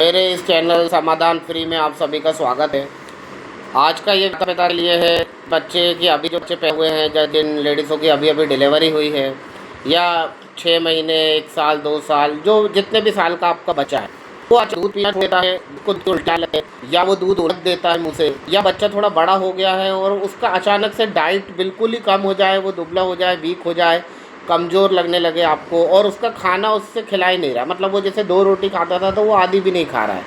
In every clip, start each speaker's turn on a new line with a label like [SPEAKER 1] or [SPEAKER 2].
[SPEAKER 1] मेरे इस चैनल समाधान फ्री में आप सभी का स्वागत है। आज का ये बता लिए है बच्चे की अभी जो बच्चे पैदा हुए हैं, जिन लेडीज़ों की अभी अभी डिलीवरी हुई है, या 6 महीने 1 साल 2 साल, जो जितने भी साल का आपका बच्चा है, वो आज दूध पीना छोड़ देता है, कुछ उल्टा लगे या वो दूध उलट देता है मुँह से, या बच्चा थोड़ा बड़ा हो गया है और उसका अचानक से डाइट बिल्कुल ही कम हो जाए, वो दुबला हो जाए, वीक हो जाए, कमज़ोर लगने लगे आपको, और उसका खाना उससे खिला ही नहीं रहा। मतलब वो जैसे 2 रोटी खाता था तो वो आधी भी नहीं खा रहा है,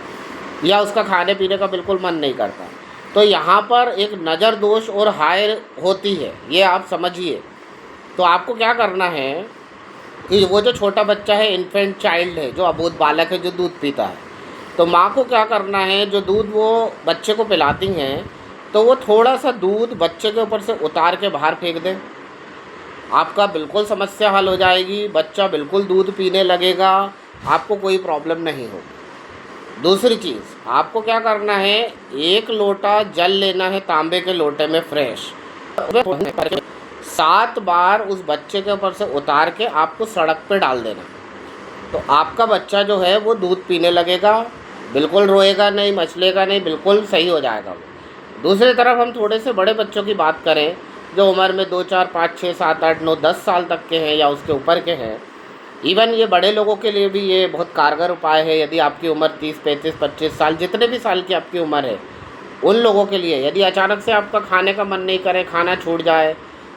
[SPEAKER 1] या उसका खाने पीने का बिल्कुल मन नहीं करता। तो यहाँ पर एक नज़र दोष और हाय होती है, ये आप समझिए। तो आपको क्या करना है कि वो जो छोटा बच्चा है, इन्फेंट चाइल्ड है, जो अबोध बालक है, जो दूध पीता है, तो माँ को क्या करना है, जो दूध वो बच्चे को पिलाती हैं, तो वो थोड़ा सा दूध बच्चे के ऊपर से उतार के बाहर फेंक दें। आपका बिल्कुल समस्या हल हो जाएगी, बच्चा बिल्कुल दूध पीने लगेगा, आपको कोई प्रॉब्लम नहीं होगी। दूसरी चीज़, आपको क्या करना है, 1 लोटा जल लेना है तांबे के लोटे में फ्रेश, 7 बार उस बच्चे के ऊपर से उतार के आपको सड़क पे डाल देना। तो आपका बच्चा जो है वो दूध पीने लगेगा, बिल्कुल रोएगा नहीं, मचलेगा नहीं, बिल्कुल सही हो जाएगा वो। दूसरी तरफ हम थोड़े से बड़े बच्चों की बात करें, जो उम्र में 2 4 5 6 7 8 9 10 साल तक के हैं या उसके ऊपर के हैं, इवन ये बड़े लोगों के लिए भी ये बहुत कारगर उपाय है। यदि आपकी उम्र 30 35 25 साल, जितने भी साल की आपकी उम्र है, उन लोगों के लिए यदि अचानक से आपका खाने का मन नहीं करे, खाना छूट जाए,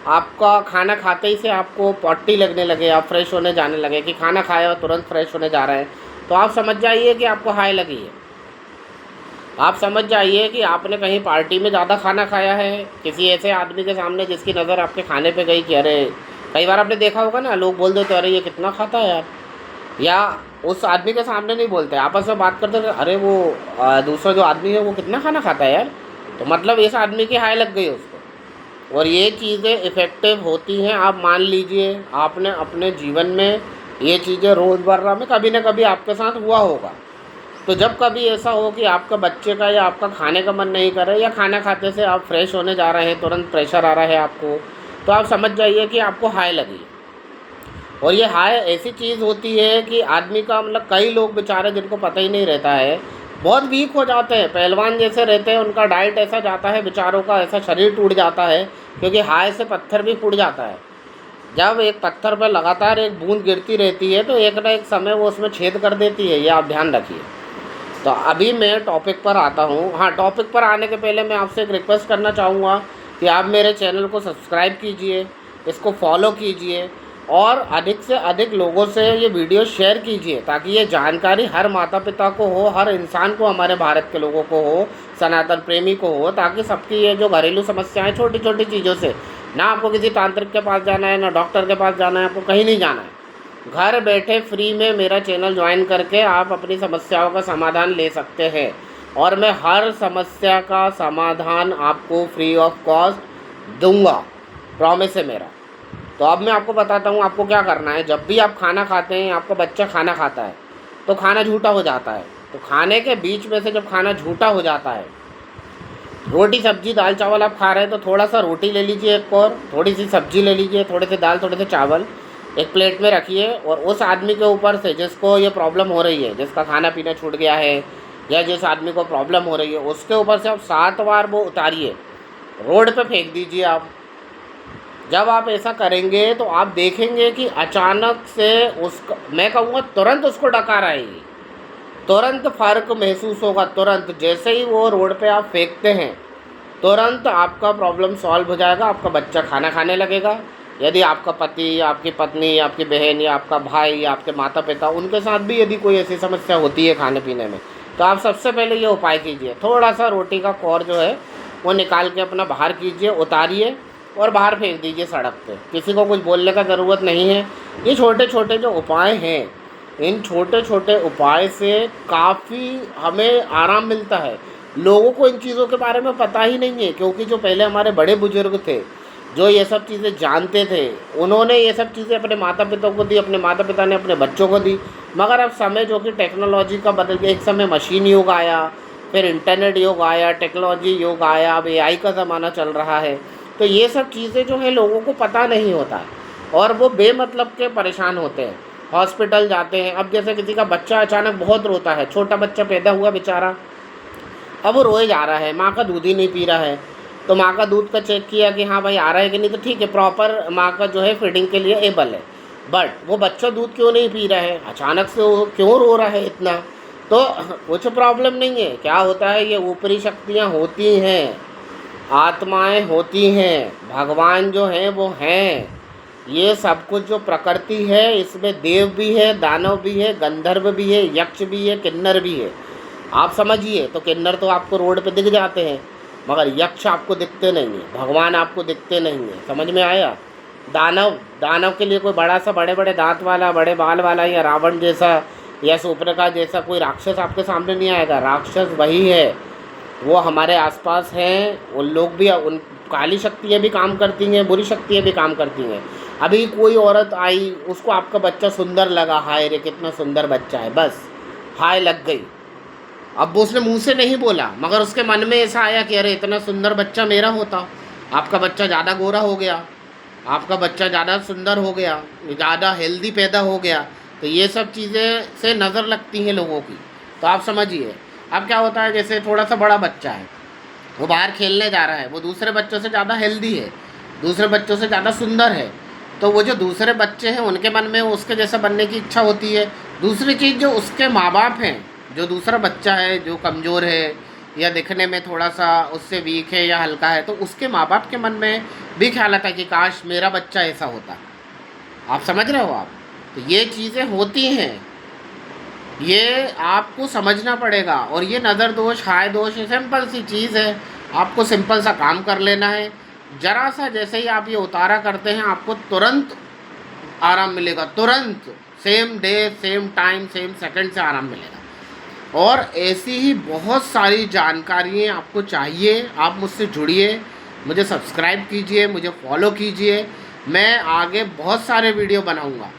[SPEAKER 1] आपका खाना खाते ही से आपको पॉटी लगने लगे, आप फ्रेश होने जाने लगे कि खाना खाया और तुरंत फ्रेश होने जा रहे हैं, तो आप समझ जाइए कि आपको हाय लगी है। आप समझ जाइए कि आपने कहीं पार्टी में ज़्यादा खाना खाया है, किसी ऐसे आदमी के सामने जिसकी नज़र आपके खाने पे गई कि अरे, कई बार आपने देखा होगा ना, लोग बोल देते अरे ये कितना खाता है यार, या उस आदमी के सामने नहीं बोलते, आपस में बात करते अरे वो दूसरा जो आदमी है वो कितना खाना खाता है यार, तो मतलब इस आदमी की हाय लग गई उसको। और ये चीज़ें इफ़ेक्टिव होती हैं, आप मान लीजिए आपने अपने जीवन में ये चीज़ें रोज़मर्रा में कभी ना कभी आपके साथ हुआ होगा। तो जब कभी ऐसा हो कि आपका बच्चे का या आपका खाने का मन नहीं कर रहा है, या खाना खाते से आप फ्रेश होने जा रहे हैं, तुरंत प्रेशर आ रहा है आपको, तो आप समझ जाइए कि आपको हाय लगी। और ये हाय ऐसी चीज़ होती है कि आदमी का मतलब, कई लोग बेचारे जिनको पता ही नहीं रहता है, बहुत वीक हो जाते हैं, पहलवान जैसे रहते हैं, उनका डाइट ऐसा जाता है, बेचारों का ऐसा शरीर टूट जाता है, क्योंकि हाय से पत्थर भी फूट जाता है। जब एक पत्थर पर लगातार एक बूंद गिरती रहती है तो एक ना एक समय वो उसमें छेद कर देती है, ये आप ध्यान रखिए। तो अभी मैं टॉपिक पर आता हूँ। हाँ, टॉपिक पर आने के पहले मैं आपसे एक रिक्वेस्ट करना चाहूँगा कि आप मेरे चैनल को सब्सक्राइब कीजिए, इसको फॉलो कीजिए, और अधिक से अधिक लोगों से ये वीडियो शेयर कीजिए, ताकि ये जानकारी हर माता पिता को हो, हर इंसान को, हमारे भारत के लोगों को हो, सनातन प्रेमी को हो, ताकि सबकी ये जो घरेलू समस्याएं, छोटी छोटी चीज़ों से, ना आपको किसी तांत्रिक के पास जाना है, ना डॉक्टर के पास जाना है, आपको कहीं नहीं जाना है, घर बैठे फ्री में मेरा चैनल ज्वाइन करके आप अपनी समस्याओं का समाधान ले सकते हैं। और मैं हर समस्या का समाधान आपको फ्री ऑफ कॉस्ट दूंगा, प्रॉमिस है मेरा। तो अब मैं आपको बताता हूँ आपको क्या करना है। जब भी आप खाना खाते हैं, आपका बच्चा खाना खाता है तो खाना झूठा हो जाता है, तो खाने के बीच में से जब खाना झूठा हो जाता है, रोटी सब्जी दाल चावल आप खा रहे हैं, तो थोड़ा सा रोटी ले लीजिए, एक और थोड़ी सी सब्जी ले लीजिए, थोड़े से दाल, थोड़े से चावल एक प्लेट में रखिए, और उस आदमी के ऊपर से जिसको ये प्रॉब्लम हो रही है, जिसका खाना पीना छूट गया है, या जिस आदमी को प्रॉब्लम हो रही है, उसके ऊपर से आप 7 बार वो उतारिए, रोड पे फेंक दीजिए आप। जब आप ऐसा करेंगे तो आप देखेंगे कि अचानक से उसका, मैं कहूँगा तुरंत उसको डकार आएगी, तुरंत फ़र्क महसूस होगा। तुरंत जैसे ही वो रोड पे आप फेंकते हैं, तुरंत आपका प्रॉब्लम सॉल्व हो जाएगा, आपका बच्चा खाना खाने लगेगा। यदि आपका पति, आपकी पत्नी, आपकी बहन, या आपका भाई, या आपके माता पिता, उनके साथ भी यदि कोई ऐसी समस्या होती है खाने पीने में, तो आप सबसे पहले ये उपाय कीजिए, थोड़ा सा रोटी का कौर जो है वो निकाल के अपना बाहर कीजिए, उतारिए और बाहर फेंक दीजिए सड़क पे। किसी को कुछ बोलने का ज़रूरत नहीं है। ये छोटे छोटे जो उपाय हैं, इन छोटे छोटे उपाय से काफ़ी हमें आराम मिलता है। लोगों को इन चीज़ों के बारे में पता ही नहीं है, क्योंकि जो पहले हमारे बड़े बुजुर्ग थे, जो ये सब चीज़ें जानते थे, उन्होंने ये सब चीज़ें अपने माता पिता को दी, अपने माता पिता ने अपने बच्चों को दी। मगर अब समय जो कि टेक्नोलॉजी का बदल गया, एक समय मशीन युग आया, फिर इंटरनेट युग आया, टेक्नोलॉजी युग आया, अब एआई का ज़माना चल रहा है। तो ये सब चीज़ें जो है लोगों को पता नहीं होता है, और वो बेमतलब के परेशान होते हैं। हॉस्पिटल जाते हैं। अब जैसे किसी का बच्चा अचानक बहुत रोता है, छोटा बच्चा पैदा हुआ बेचारा, अब वो रोए जा रहा है, माँ का दूध ही नहीं पी रहा है, तो माँ का दूध का चेक किया कि हाँ भाई आ रहा है कि नहीं, तो ठीक है, प्रॉपर माँ का जो है फीडिंग के लिए एबल है, बट वो बच्चा दूध क्यों नहीं पी रहा है, अचानक से वो क्यों रो रहा है इतना, तो कुछ प्रॉब्लम नहीं है। क्या होता है, ये ऊपरी शक्तियाँ होती हैं, आत्माएं होती हैं, भगवान जो हैं वो हैं। ये सब कुछ जो प्रकृति है इसमें देव भी है, दानव भी है, गंधर्व भी है, यक्ष भी है, किन्नर भी है। आप समझिए, तो किन्नर तो आपको रोड पे दिख जाते हैं, मगर यक्ष आपको दिखते नहीं हैं, भगवान आपको दिखते नहीं हैं। समझ में आया? दानव के लिए कोई बड़ा सा बड़े बड़े दांत वाला, बड़े बाल वाला, या रावण जैसा या शूर्पणखा जैसा कोई राक्षस आपके सामने नहीं आएगा। राक्षस वही है, वो हमारे आसपास हैं। उन लोग भी, उन काली शक्तियाँ भी काम करती हैं, बुरी शक्तियाँ भी काम करती हैं। अभी कोई औरत आई, उसको आपका बच्चा सुंदर लगा, हाय रे कितना सुंदर बच्चा है, बस हाय लग गई। अब वो उसने मुंह से नहीं बोला, मगर उसके मन में ऐसा आया कि अरे इतना सुंदर बच्चा मेरा होता। आपका बच्चा ज़्यादा गोरा हो गया, आपका बच्चा ज़्यादा सुंदर हो गया, ज़्यादा हेल्दी पैदा हो गया। तो ये सब चीज़ें से नज़र लगती हैं लोगों की। तो आप समझिए, अब क्या होता है, जैसे थोड़ा सा बड़ा बच्चा है, वो बाहर खेलने जा रहा है, वो दूसरे बच्चों से ज़्यादा हेल्दी है, दूसरे बच्चों से ज़्यादा सुंदर है, तो वो जो दूसरे बच्चे हैं उनके मन में उसके जैसा बनने की इच्छा होती है। दूसरी चीज़, जो उसके माँ बाप हैं, जो दूसरा बच्चा है जो कमज़ोर है या दिखने में थोड़ा सा उससे वीक है या हल्का है, तो उसके माँ बाप के मन में भी ख्याल आता है कि काश मेरा बच्चा ऐसा होता। आप समझ रहे हो आप? तो ये चीज़ें होती हैं, ये आपको समझना पड़ेगा। और ये नज़र दोष, हाय दोष, सिंपल सी चीज़ है, आपको सिंपल सा काम कर लेना है। ज़रा सा जैसे ही आप ये उतारा करते हैं, आपको तुरंत आराम मिलेगा, तुरंत, same day same time same second से आराम मिलेगा। और ऐसी ही बहुत सारी जानकारियाँ आपको चाहिए, आप मुझसे जुड़िए, मुझे सब्सक्राइब कीजिए, मुझे फॉलो कीजिए। मैं आगे बहुत सारे वीडियो बनाऊंगा।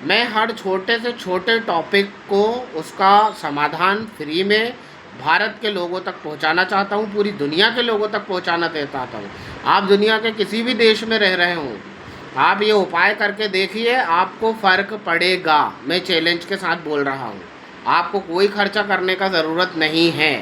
[SPEAKER 1] मैं हर छोटे से छोटे टॉपिक को, उसका समाधान फ्री में भारत के लोगों तक पहुंचाना चाहता हूं, पूरी दुनिया के लोगों तक पहुंचाना चाहता हूं। आप दुनिया के किसी भी देश में रह रहे हों, आप ये उपाय करके देखिए, आपको फ़र्क पड़ेगा। मैं चैलेंज के साथ बोल रहा हूँ, आपको कोई खर्चा करने का ज़रूरत नहीं है।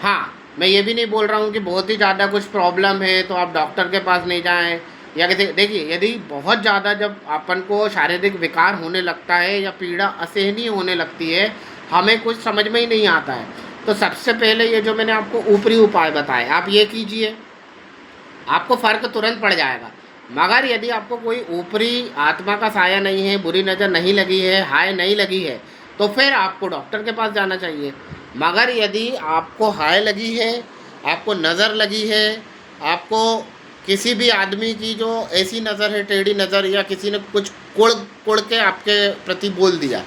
[SPEAKER 1] हाँ, मैं ये भी नहीं बोल रहा हूँ कि बहुत ही ज़्यादा कुछ प्रॉब्लम है तो आप डॉक्टर के पास नहीं जाएं, या देखिए, यदि बहुत ज़्यादा जब अपन को शारीरिक विकार होने लगता है या पीड़ा असहनीय होने लगती है, हमें कुछ समझ में ही नहीं आता है, तो सबसे पहले ये जो मैंने आपको ऊपरी उपाय बताए, आप ये कीजिए, आपको फ़र्क तुरंत पड़ जाएगा। मगर यदि आपको कोई ऊपरी आत्मा का साया नहीं है, बुरी नज़र नहीं लगी है, हाय नहीं लगी है, तो फिर आपको डॉक्टर के पास जाना चाहिए। मगर यदि आपको हाय लगी है, आपको नज़र लगी है, आपको किसी भी आदमी की जो ऐसी नज़र है, टेढ़ी नज़र, या किसी ने कुछ कुड़ के आपके प्रति बोल दिया,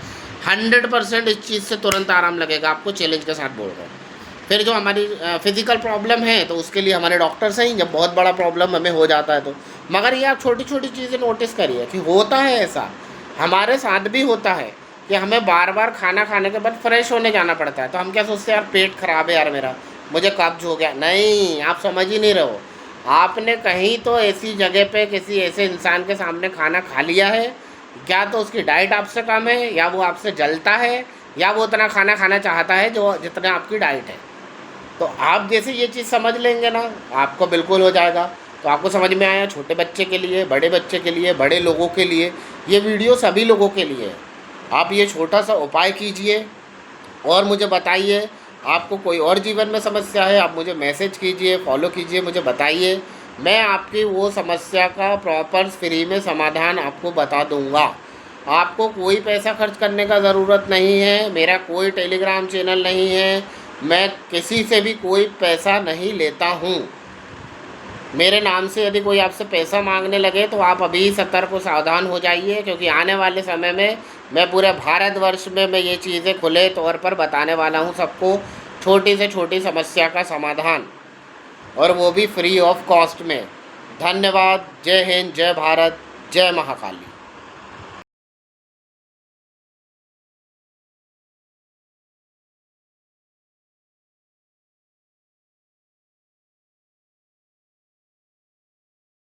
[SPEAKER 1] 100% इस चीज़ से तुरंत आराम लगेगा। आपको चैलेंज के साथ बोल रहा हूँ। फिर जो हमारी फिज़िकल प्रॉब्लम है, तो उसके लिए हमारे डॉक्टर्स हैं, जब बहुत बड़ा प्रॉब्लम हमें हो जाता है तो। मगर ये आप छोटी छोटी चीज़ें नोटिस करिए कि होता है ऐसा, हमारे साथ भी होता है कि हमें बार बार खाना खाने के बाद फ्रेश होने जाना पड़ता है, तो हम क्या सोचते हैं, यार पेट ख़राब है, यार मेरा, मुझे कब्ज हो गया। नहीं, आप समझ ही नहीं रहे हो। आपने कहीं तो ऐसी जगह पे किसी ऐसे इंसान के सामने खाना खा लिया है, क्या तो उसकी डाइट आपसे कम है, या वो आपसे जलता है, या वो उतना खाना खाना चाहता है जो जितना आपकी डाइट है। तो आप जैसे ये चीज़ समझ लेंगे ना, आपको बिल्कुल हो जाएगा। तो आपको समझ में आया, छोटे बच्चे के लिए, बड़े बच्चे के लिए, बड़े लोगों के लिए, ये वीडियो सभी लोगों के लिए है। आप ये छोटा सा उपाय कीजिए और मुझे बताइए। आपको कोई और जीवन में समस्या है, आप मुझे मैसेज कीजिए, फॉलो कीजिए, मुझे बताइए, मैं आपकी वो समस्या का प्रॉपर फ्री में समाधान आपको बता दूंगा। आपको कोई पैसा खर्च करने का ज़रूरत नहीं है, मेरा कोई टेलीग्राम चैनल नहीं है, मैं किसी से भी कोई पैसा नहीं लेता हूँ। मेरे नाम से यदि कोई आपसे पैसा मांगने लगे तो आप अभी सतर्क और सावधान हो जाइए, क्योंकि आने वाले समय में मैं पूरे भारतवर्ष में मैं ये चीज़ें खुले तौर पर बताने वाला हूँ सबको, छोटी से छोटी समस्या का समाधान, और वो भी फ्री ऑफ कॉस्ट में। धन्यवाद। जय हिंद, जय भारत, जय महाकाली।